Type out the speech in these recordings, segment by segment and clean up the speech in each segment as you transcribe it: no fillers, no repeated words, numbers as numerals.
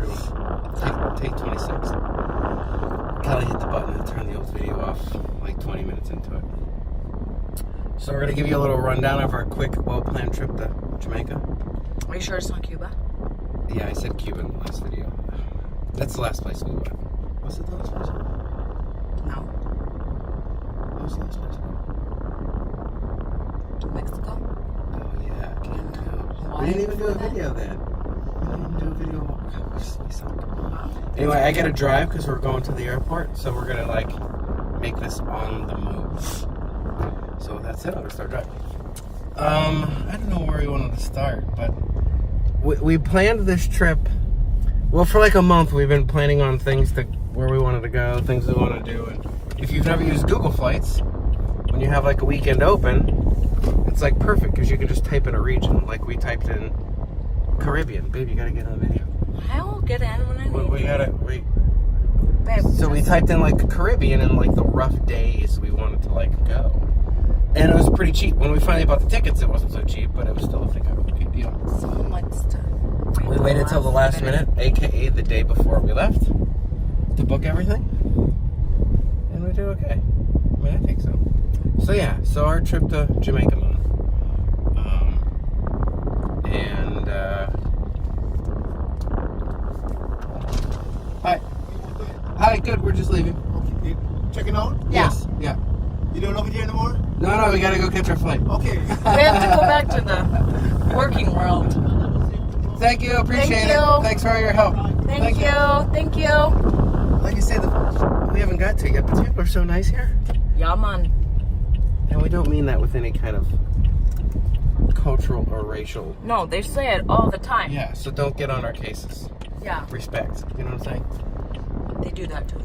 everyone. Take 26. Kelly hit the button and turned the old video off like 20 minutes into it. So we're going to give you a little rundown of our quick, well-planned trip to Jamaica. Are you sure it's not Cuba? Yeah, I said Cuba in the last video. That's the last place we went. Was it the last place? No. What was the last place? Mexico? Oh, yeah, Cancun. We didn't even do a video then. We didn't even do a video. God, we suck. Anyway, I gotta drive because we're going to the airport, so we're gonna like make this on the move. So that's it. I'm gonna start driving. I don't know where we wanted to start, but we planned this trip. Well, for like a month, we've been planning on things to where we wanted to go, things we want to do. And if you've never used Google Flights, when you have like a weekend open, it's like perfect because you can just type in a region. Like we typed in Caribbean. Babe, you gotta get in the video. I will get in when I need Babe, so we typed in like Caribbean and like the rough days we wanted to like go. And it was pretty cheap. When we finally bought the tickets, it wasn't so cheap, but it was still, I think, a good deal. Someone likes to... We waited till the last minute, aka the day before we left, to book everything. And we did okay. I mean, I think so. So yeah, so our trip to Jamaica, man. Hi, good, we're just leaving. Okay. Checking out? Yeah. Yes, yeah. You don't over here anymore? No, we gotta go catch our flight. Okay. We have to go back to the working world. Thank you, appreciate it. Thanks for all your help. Thank you. Thank you. Like I said, we haven't got to it yet, but people are so nice here. Yeah, man. And we don't mean that with any kind of cultural or racial. No, they say it all the time. Yeah, so don't get on our cases. Yeah. Respect, you know what I'm saying? They do that too.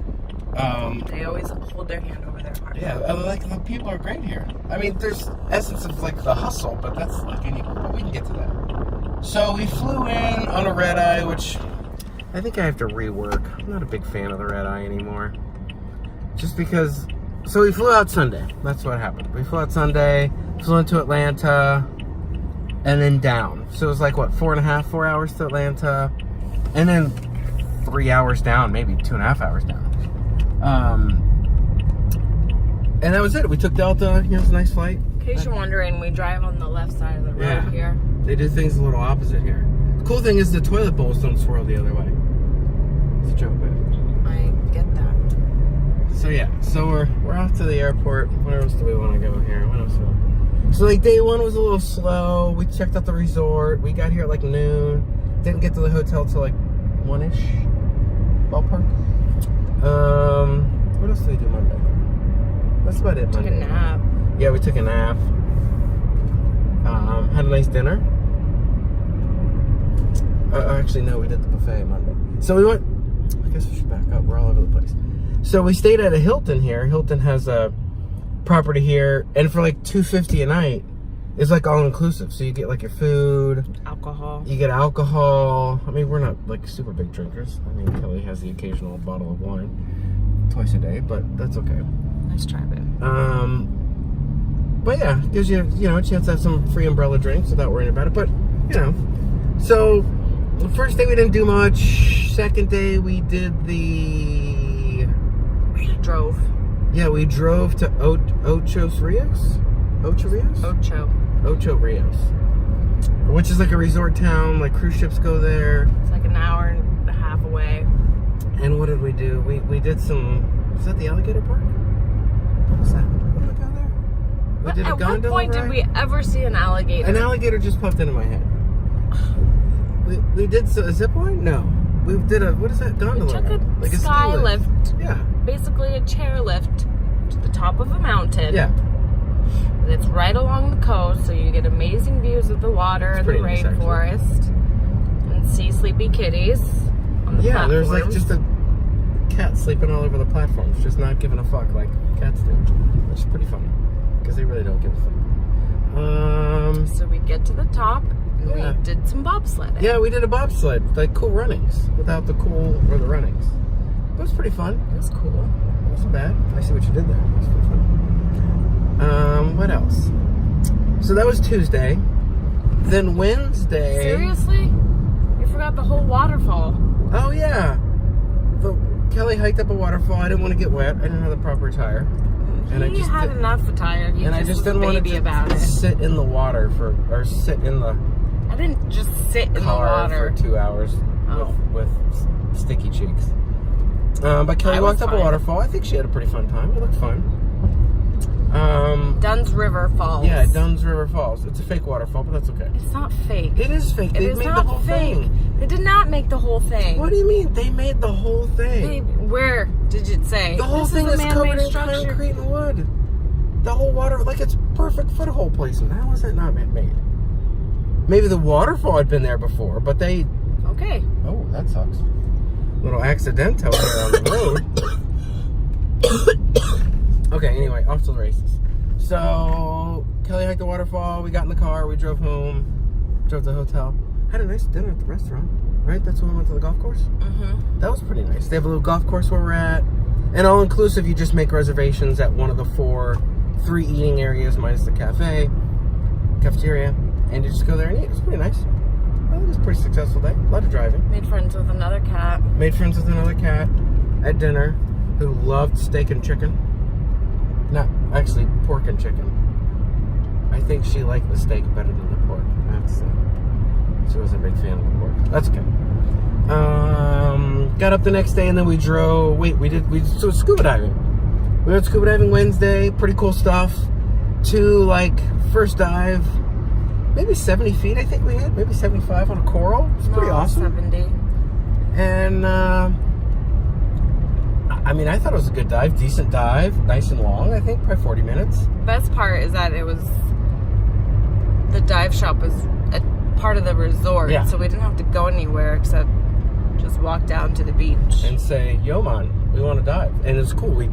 They always hold their hand over their heart. Yeah, like the people are great here. I mean, there's essence of like the hustle, but that's like any. But we can get to that. So we flew in on a red eye, which I think I have to rework. I'm not a big fan of the red eye anymore. Just because. So we flew out Sunday. That's what happened. We flew out Sunday, flew into Atlanta, and then down. So it was like what, 4 hours to Atlanta, and then 3 hours down, maybe 2.5 hours down. And that was it. We took Delta. You know, it was a nice flight. In case you're wondering, we drive on the left side of the road here. They do things a little opposite here. The cool thing is the toilet bowls don't swirl the other way. It's a joke, man. I get that. So yeah, so we're off to the airport. Where else do we want to go here? What else? So like day one was a little slow. We checked out the resort. We got here at like noon. Didn't get to the hotel till like 1-ish. Ballpark. What else did we do Monday? That's about it. Took Monday. a nap. Yeah, we took a nap. Had a nice dinner. Actually, no, we did the buffet Monday. So we went. I guess we should back up. We're all over the place. So we stayed at a Hilton here. Hilton has a property here, and for like $250 a night, it's like all inclusive. So you get like your food, Alcohol. you get alcohol. I mean, we're not like super big drinkers. I mean, Kelly has the occasional bottle of wine twice a day, but that's okay. Nice try, babe. But yeah, gives you a chance to have some free umbrella drinks without worrying about it. But so the first day we didn't do much. Second day we did We drove. Yeah, we drove to Ocho Rios, which is like a resort town. Like cruise ships go there. It's like an hour and a half away. And what did we do? We did some. Was that the alligator park? What was that? What did we go there? We did a gondola At what point ride? did we ever see an alligator? An alligator just popped into my head. We did a zip line? No. We did a, what is that, gondola? We took a like a sky ski lift. Yeah. Basically a chair lift to the top of a mountain. Yeah. And it's right along the coast, so you get amazing views of the water and the nice, rainforest. And see sleepy kitties on the platforms. There's like just a cat sleeping all over the platforms, just not giving a fuck like cats do. Which is pretty funny, because they really don't give a fuck. So we get to the top, and we did some bobsledding. Yeah, we did a bobsled, like cool runnings, without the cool or the runnings. It was pretty fun. It was cool. It wasn't bad. I see what you did there. It was pretty fun. What else? So that was Tuesday. Then Wednesday. Seriously? You forgot the whole waterfall. Oh Kelly hiked up a waterfall. I didn't want to get wet. I didn't have the proper attire. And He had enough attire. He and I just didn't want to about it. sit in the water or sit in the I didn't just sit in the car water for 2 hours with sticky cheeks. But Kelly walked up a waterfall. I think she had a pretty fun time. It looked fun. Dunn's River Falls. Yeah, Dunn's River Falls. It's a fake waterfall, but that's okay. It's not fake. It is fake. They made the whole thing. They did not make the whole thing. What do you mean? They made the whole thing. Where did it say? The whole thing is covered in concrete and wood. The whole water, like it's perfect foothold placement. How was that not made? Maybe the waterfall had been there before, but they... Okay. Oh, that sucks. Little accidental there on the road. Okay, anyway, off to the races. So, Kelly hiked the waterfall. We got in the car. We drove home. Drove to the hotel. Had a nice dinner at the restaurant, right? That's when we went to the golf course? Mm-hmm. That was pretty nice. They have a little golf course where we're at. And all-inclusive, you just make reservations at one of the 3 eating areas minus the cafeteria. And you just go there and eat. It was pretty nice. Well, it was a pretty successful day. A lot of driving. Made friends with another cat. Made friends with another cat at dinner who loved steak and chicken. Not actually pork and chicken. I think she liked the steak better than the pork. She wasn't a big fan of the pork. That's okay. Got up the next day and then we drove. So scuba diving. We went scuba diving Wednesday. Pretty cool stuff. First dive. Maybe 70 feet, I think we hit. Maybe 75 on a coral. It's pretty awesome. 70. And, I mean, I thought it was a good dive. Decent dive. Nice and long, I think. Probably 40 minutes. Best part is that the dive shop was a part of the resort. Yeah. So we didn't have to go anywhere except just walk down to the beach. And say, yo, man, we want to dive. And it's cool. We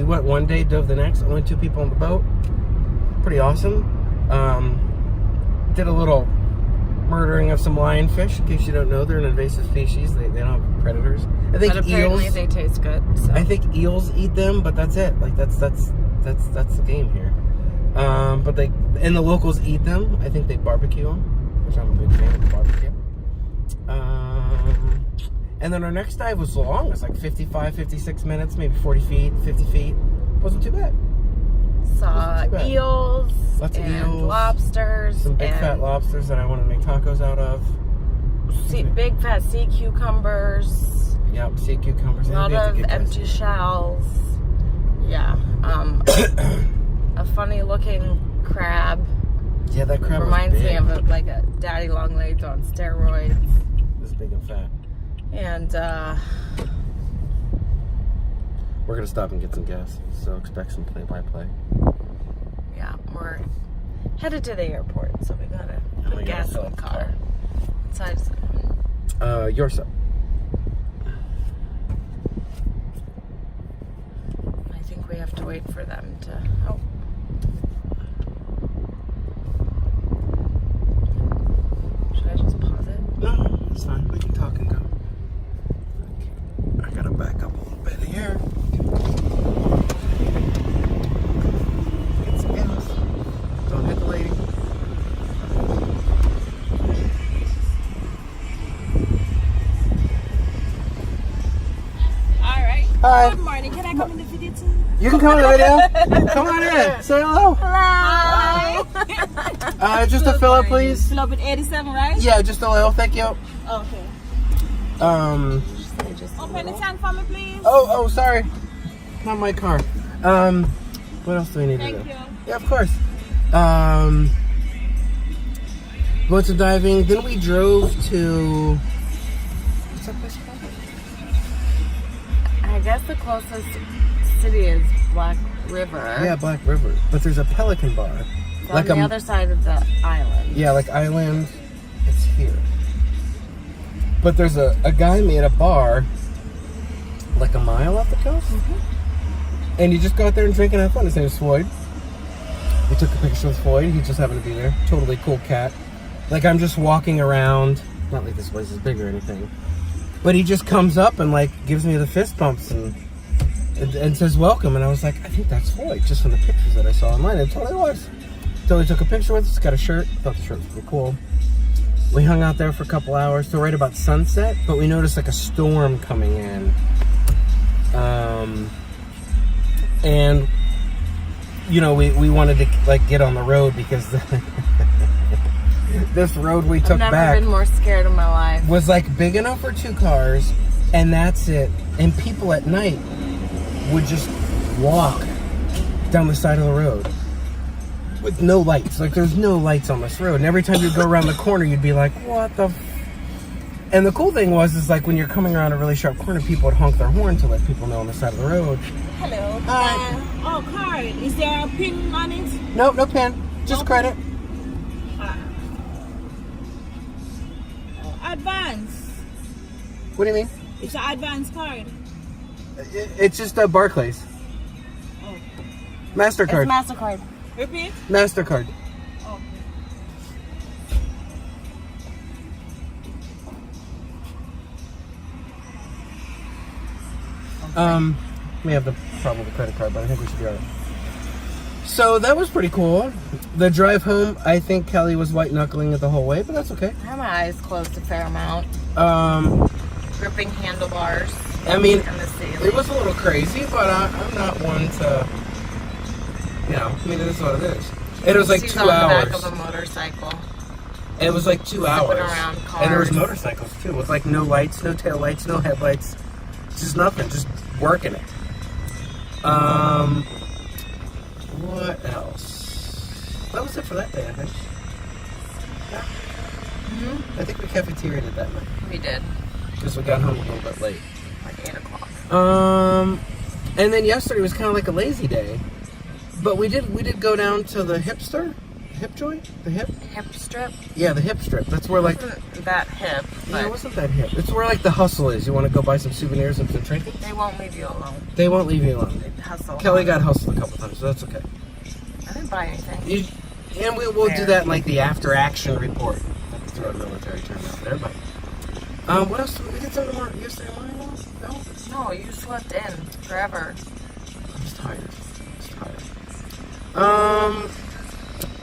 went one day, dove the next. Only 2 people on the boat. Pretty awesome. Did a little murdering of some lionfish. In case you don't know, they're an invasive species. They don't have predators. I think but apparently eels, they taste good. So. I think eels eat them, but that's it. That's the game here. But the locals eat them. I think they barbecue them, which I'm a big fan of barbecue. And then our next dive was long. It was like 55, 56 minutes, maybe 40 feet, 50 feet. Wasn't too bad. Saw eels, lots of eels, lobsters, some big fat lobsters that I want to make tacos out of. Big fat sea cucumbers. Yep, sea cucumbers. A lot of empty shells. Yeah. A funny looking crab. Yeah, that crab reminds me of a daddy long legs on steroids. It's big and fat. And we're gonna stop and get some gas, so expect some play-by-play. Yeah, we're headed to the airport, so we gotta put gas in the car. Your side. I think we have to wait for them to. Oh. Should I just pause it? No, it's fine. We can talk and go. Okay. I gotta back up a little bit here. Get some gas. Don't hit the lady. Hi. Good morning. Can I come in the video too? You can come in the video. Come on in. Say hello. Hi. Just a fill up, please. Fill up with 87, right? Yeah, just a little. Thank you. Okay. Um. Open the tank for me, please. Oh, sorry. Not my car. What else do we need to do? Thank you. Yeah, of course. Went to diving. Then we drove to. What's that place called? I guess the closest city is Black River. Yeah, Black River. But there's a Pelican bar. It's on the other side of the island. Yeah, like island. It's here. But there's a guy made a bar like a mile off the coast. Mm-hmm. And you just go out there and drink and have fun. His name is Floyd. We took a picture with Floyd. He just happened to be there. Totally cool cat. Like I'm just walking around. Not like this place is big or anything. But he just comes up and like gives me the fist bumps and says welcome. And I was like, I think that's Floyd, just from the pictures that I saw online. It totally was. So he took a picture with us, got a shirt. Thought the shirt was pretty cool. We hung out there for a couple hours till right about sunset, but we noticed like a storm coming in. And you know, we wanted to like get on the road because this road we took I've never back been more scared in my life. was like big enough for 2 cars, and that's it. And people at night would just walk down the side of the road with no lights. Like there's no lights on this road, and every time you go around the corner, you'd be like, "What the?" And the cool thing is like when you're coming around a really sharp corner, people would honk their horn to let people know on the side of the road. Hello. Oh, card. Is there a pin on it? Nope, no pin, just credit. Advance. What do you mean? It's an advance card. It's just a Barclays. Oh. MasterCard. It's MasterCard. Repeat. MasterCard. Oh. We have the problem with the credit card, but I think we should be alright. So that was pretty cool. The drive home, I think Kelly was white knuckling it the whole way, but that's okay. I have my eyes closed a fair amount. Gripping handlebars. I mean, And the ceiling. it was a little crazy, but I'm not one to, you know, I mean, it is what it is. It was like She's 2 on hours. the back of a motorcycle. It was like 2 hours. around And there was cars. motorcycles too, with like no lights, no tail lights, no headlights. Just nothing, just working it. What else? That was it for that day, I think. Yeah. I think we cafeteria'd it that night. We did. Because we got home a little bit late. Like 8 o'clock. And then yesterday was kind of like a lazy day. But we did go down to the hip joint? The hip? Hip strip? Yeah, the hip strip. That's where like... Wasn't that hip, Yeah, but it wasn't that hip. It's where like the hustle is. You want to go buy some souvenirs and some trinkets? they won't leave you alone. They won't leave you alone. They hustle. Kelly got hustled a couple times, so that's okay. I didn't buy anything. And we'll do that in like the after action report. Throw a military term out there, but what else? We did something more yesterday morning. No, No, you slept in forever. I'm just tired.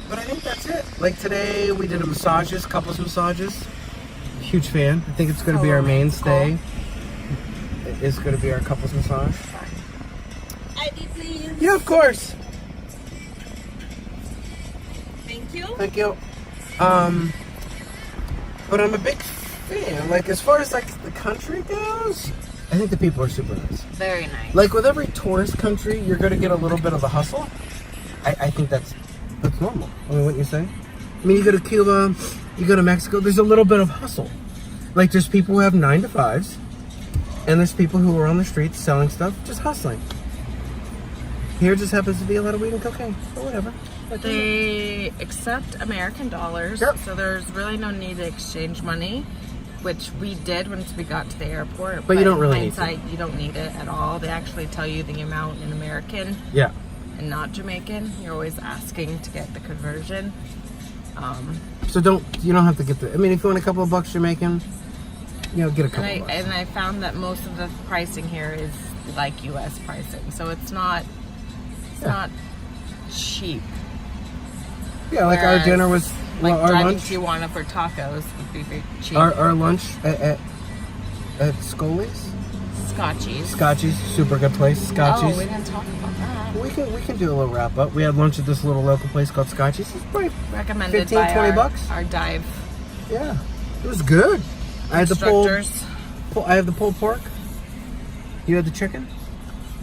But I think that's it. Like today, we did couples massages. Huge fan. I think it's going to be our mainstay. It's going to be our couples massage. ID, please. Yeah, of course. Thank you. Thank you. But I'm a big fan. Like as far as like the country goes, I think the people are super nice. Very nice. Like with every tourist country, you're going to get a little bit of the hustle. I think that's normal. I mean, what you say? I mean, you go to Cuba, you go to Mexico, there's a little bit of hustle. Like there's people who have 9 to 5s, and there's people who are on the streets selling stuff, just hustling. Here just happens to be a lot of weed and cocaine, or whatever. They accept American dollars, Yep. so there's really no need to exchange money, which we did once we got to the airport. But you don't really in need to. hindsight, you don't need it at all. They actually tell you the amount in American Yeah. and not Jamaican. You're always asking to get the conversion. So you don't have to get the, I mean, if you want a couple of bucks Jamaican, you know, get a couple of bucks. And I found that most of the pricing here is like U.S. pricing, so it's not cheap. Yeah, like Whereas, our dinner was, like our driving lunch. to Tijuana for tacos would be very cheap. Our lunch at Scully's? Scotchy's, super good place. Scotchy's. Oh, we didn't talk about that. We can do a little wrap up. We had lunch at this little local place called Scotchy's. It's probably Recommended 15, by 20 bucks. our dive Yeah, it was good. I had the instructors. I have the pulled pork. You had the chicken.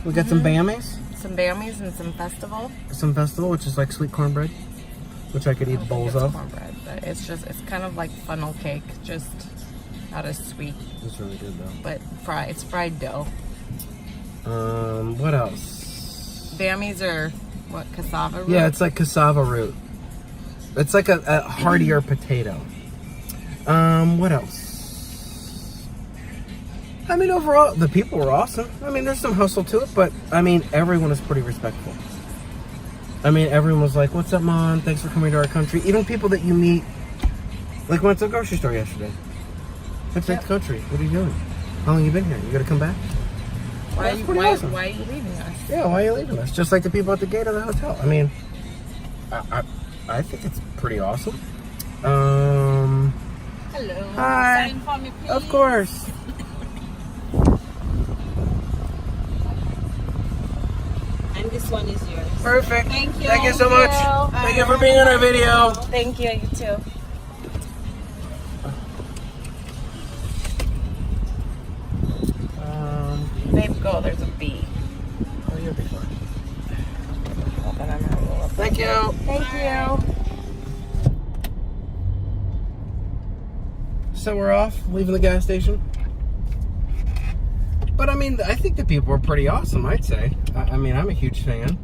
We got some bammies, Some Bammies and some Festival. some festival, which is like sweet cornbread, which I could eat bowls of. Cornbread, but it's kind of like funnel cake, just not as sweet, It's really good though. but it's fried dough. What else? Bammies are what, cassava root? Yeah, it's like cassava root. It's like a heartier potato. What else? I mean, overall, the people were awesome. I mean, there's some hustle to it, but I mean, everyone is pretty respectful. I mean, everyone was like, "What's up, Mom? Thanks for coming to our country." Even people that you meet, like, went to the grocery store yesterday. What's the country? What are you doing? How long you been here? You gotta come back? Why That's pretty awesome. are you leaving us? Yeah, why are you leaving us? Just like the people at the gate of the hotel. I mean, I think it's pretty awesome. Hello. Hi. Sign for me, please. Of course. this one is yours. Perfect. Thank you. Thank you so much. Thank you for being on our video. Thank you. You too. Babe, go. There's a bee. Oh, you'll be fine. Hold on, I'm gonna roll up. Thank you. Thank you. So we're off, leaving the gas station. But I mean, I think the people are pretty awesome, I'd say. I mean, I'm a huge fan.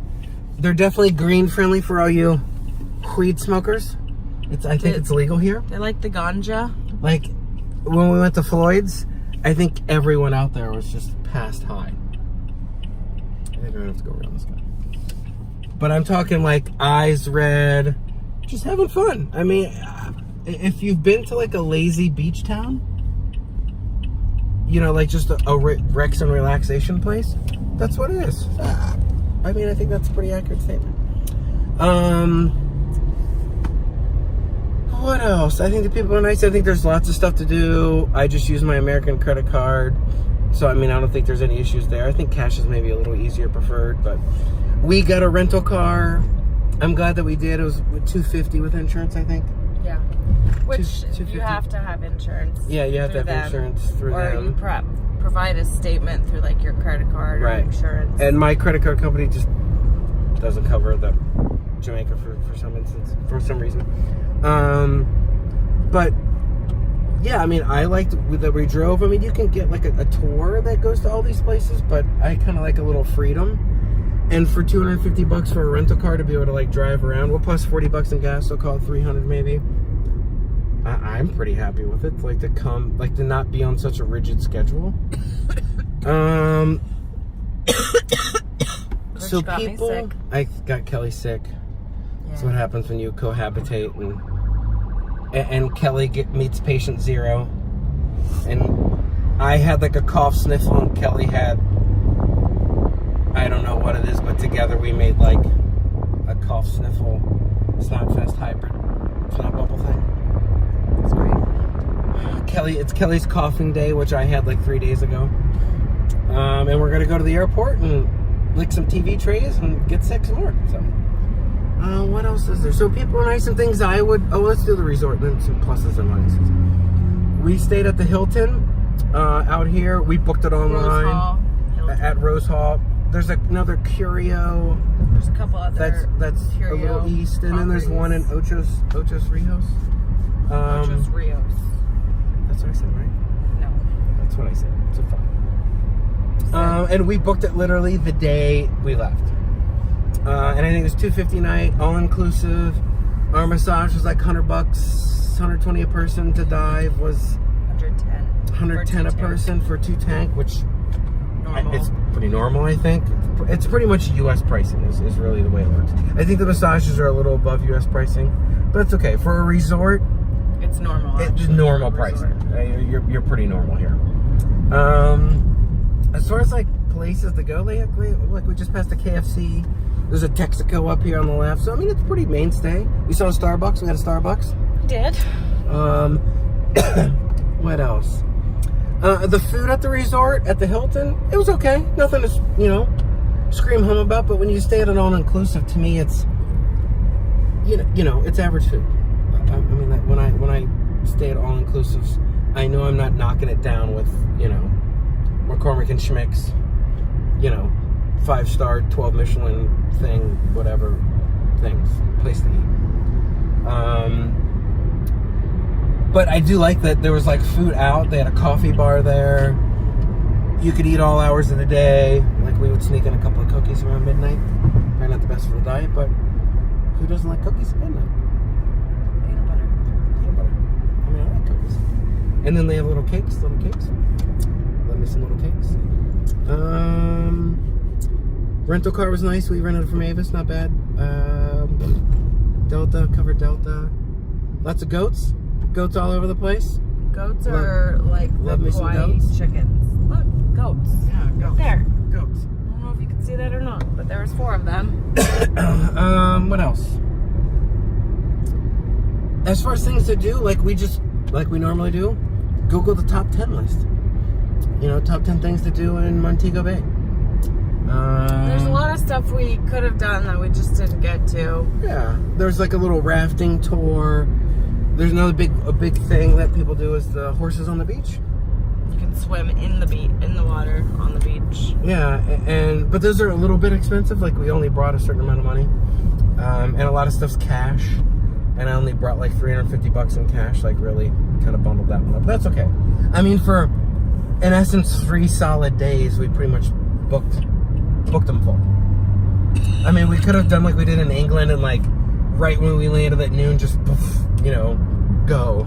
They're definitely green friendly for all you weed smokers. I think it's legal here. They like the ganja. Like, when we went to Floyd's, I think everyone out there was just past high. I think we're gonna have to go around this guy. But I'm talking like eyes red, just having fun. I mean, if you've been to like a lazy beach town, you know, like just a Rex and relaxation place, that's what it is. I mean, I think that's a pretty accurate statement. What else? I think the people are nice. I think there's lots of stuff to do. I just use my American credit card. So, I mean, I don't think there's any issues there. I think cash is maybe a little easier preferred, but we got a rental car. I'm glad that we did. It was $250 with insurance, I think. Yeah. Which $250. you have to have insurance. Yeah, you have to have them. insurance through or them. you provide a statement through like your credit card or insurance. And my credit card company just doesn't cover the Jamaica for some reason. But yeah, I mean, I liked that we drove. I mean, you can get like a tour that goes to all these places, but I kind of like a little freedom. And for $250 for a rental car to be able to like drive around, well, plus $40 in gas, so call it $300 maybe. I'm pretty happy with it. Like to not be on such a rigid schedule. So people, I got Kelly sick. Yeah. That's what happens when you cohabitate, and Kelly meets patient zero, and I had like a cough sniffle, and Kelly had, I don't know what it is, but together we made like a cough sniffle Snotfest hybrid snot bubble thing. It's great. It's Kelly's coughing day, which I had like 3 days ago, and we're gonna go to the airport and lick some TV trays and get sick some more. So, what else is there? So people are nice and things I would. Oh, let's do the resort. Then some pluses and minuses. We stayed at the Hilton out here. We booked it online at Rose Hall. There's another Curio. There's a couple other. That's Curio a little east, and then there's one in Ochos Rios. Ochos Rios. That's what I said, right? No. That's what I said. It's a fun. And we booked it literally the day we left. And I think it was $250 a night, all inclusive. Our massage was like $100, $120 a person. To dive was $110 a person for 2 tank, which it's pretty normal, I think. It's pretty much U.S. pricing is really the way it works. I think the massages are a little above U.S. pricing, but it's okay. For a resort, it's normal. It's just normal pricing. You're pretty normal here. As far as like places to go, they have great. Like we just passed a KFC. There's a Texaco up here on the left. So I mean, it's pretty mainstay. We saw a Starbucks. We had a Starbucks. We did. What else? The food at the resort at the Hilton, it was okay. Nothing to scream home about. But when you stay at an all-inclusive, to me, it's it's average food. I mean, when I stay at all-inclusives, I know I'm not knocking it down with McCormick and Schmick's, 5-star, 12 Michelin thing, whatever things, place to eat. But I do like that there was like food out. They had a coffee bar there. You could eat all hours of the day. Like we would sneak in a couple of cookies around midnight. Probably not the best for the diet, but who doesn't like cookies at midnight? Peanut butter. I mean, I like cookies. And then they have little cakes. Love me some little cakes. Rental car was nice. We rented it from Avis, not bad. Covered Delta. Lots of goats. Goats all over the place. Goats are like love me some Hawaii goats. chickens. Look, goats. Yeah, goats. There. Goats. I don't know if you can see that or not, but there was 4 of them. What else? As far as things to do, like we normally do, Google the top 10 list. Top 10 things to do in Montego Bay. There's a lot of stuff we could have done that we just didn't get to. Yeah, there's like a little rafting tour. There's another big thing that people do is the horses on the beach. You can swim in the water on the beach. Yeah, but those are a little bit expensive. Like we only brought a certain amount of money, and a lot of stuff's cash. And I only brought like $350 in cash. Like really kind of bundled that one up. But that's okay. I mean, for in essence 3 solid days, we pretty much booked them full. I mean, we could have done like we did in England and like right when we landed at noon, just go.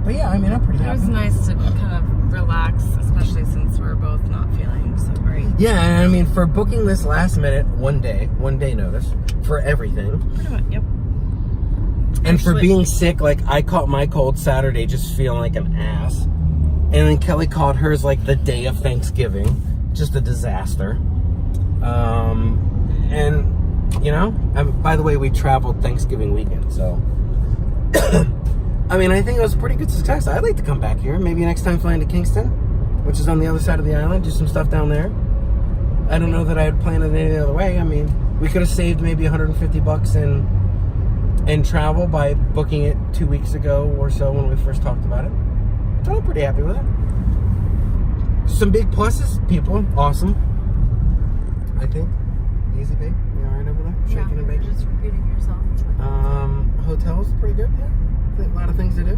But yeah, I mean, I'm pretty happy. It was nice to kind of relax, especially since we're both not feeling so great. Yeah, and I mean, for booking this last minute, one day notice for everything. Pretty much, yep. And for being sick, like I caught my cold Saturday just feeling like an ass. And then Kelly caught hers like the day of Thanksgiving. Just a disaster. And by the way, we traveled Thanksgiving weekend, so I mean, I think it was a pretty good success. I'd like to come back here. Maybe next time flying to Kingston, which is on the other side of the island, do some stuff down there. I don't know that I had planned it any other way. I mean, we could have saved maybe $150 in travel by booking it 2 weeks ago or so when we first talked about it. So I'm pretty happy with it. Some big pluses, people, awesome. I think. Easy, babe. You all right over there? Shaking and baking. Just repeating yourself. Hotels, pretty good. Yeah. A lot of things to do.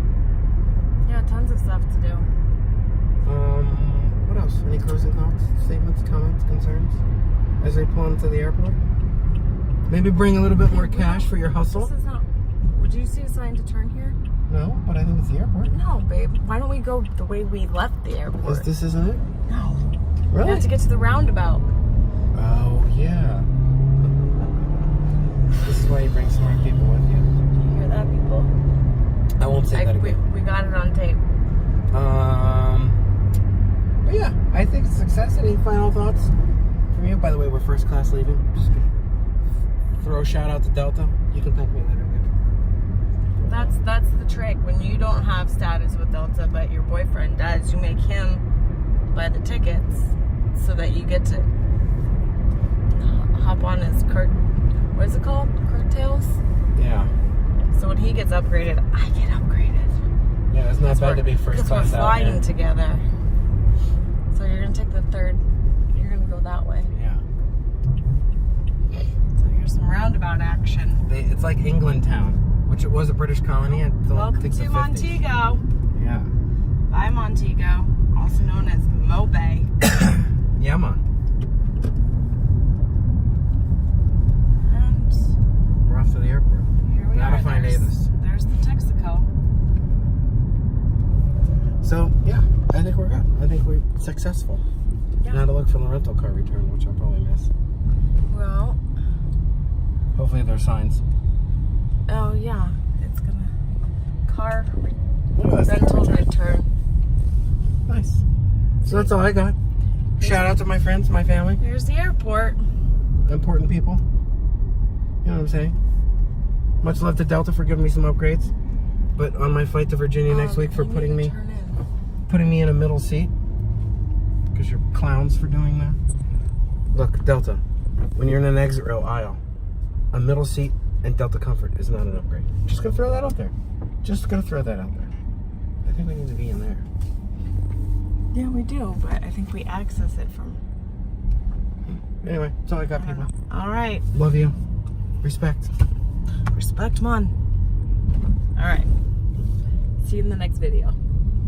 Yeah, tons of stuff to do. What else? Any closing thoughts, statements, comments, concerns as they pull into the airport? Maybe bring a little bit more cash for your hustle. This is not. Would you see a sign to turn here? No, but I think it's the airport. No, babe. Why don't we go the way we left the airport? This isn't it? No. Really? We have to get to the roundabout. Oh, yeah. This is why you bring smart people with you. Do you hear that, people? I won't say that again. We got it on tape. But yeah, I think it's a success. Any final thoughts from you? By the way, we're first class leaving. Just gonna throw a shout out to Delta. You can thank me later, baby. That's the trick. When you don't have status with Delta, but your boyfriend does, you make him buy the tickets so that you get to hop on his what is it called? Curtails? Yeah. So when he gets upgraded, I get upgraded. Yeah, it's not bad to be first class we're out. flying together. So you're gonna take the third. You're gonna go that way. Yeah. So here's some roundabout action. It's like England Town, which it was a British colony until Welcome the to 50s. Montego. Yeah. Bye, Montego, also known as Mo Bay. Yeah, man. And We're off to the airport. here we Now are. to find Avis. There's the Texaco. So, yeah, I think we're good. I think we're successful. Yeah. Now to look for the rental car return, which I'll probably miss. Well, Hopefully there's signs. oh yeah, it's gonna Oh, that's the car rental return. return. Nice. So that's all I got. Shout out to my friends, my family, Here's the airport. important people. You know what I'm saying? Much love to Delta for giving me some upgrades. But on my flight to Virginia next week for you putting need me to turn in. putting me in a middle seat. Because you're clowns for doing that. Look, Delta, when you're in an exit row aisle, a middle seat and Delta Comfort is not an upgrade. Just gonna throw that out there. Just gonna throw that out there. I think we need to be in there. Yeah, we do, but I think we access it from. Anyway, that's all I got, people. All right, Love you. Respect. respect, man. All right, see you in the next video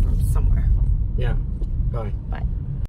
from somewhere. Yeah. Bye. Bye.